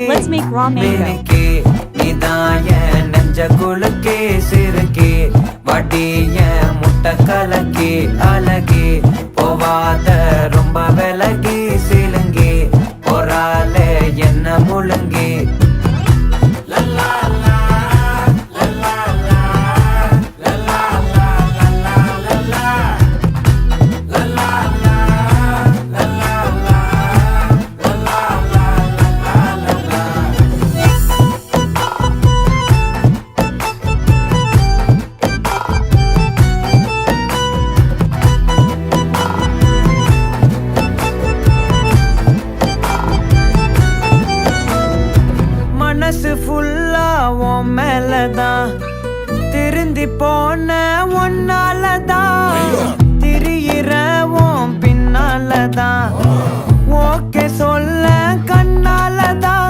Let's make raw mango. நிதாய நெஞ்ச குலுக்கே சிறுக்கே வடிய முட்டை கலக்கி அழகி போவாத ரொம்ப விலகி சிலுங்கி பொறாலே என்ன முழுங்கி மனசு ஃபுல்லா உன் மேலதான் திருந்தி போன ஒன்னாலதான் திரியிற உன் பின்னாலதான் ஓகே சொல்ல கண்ணாலதான்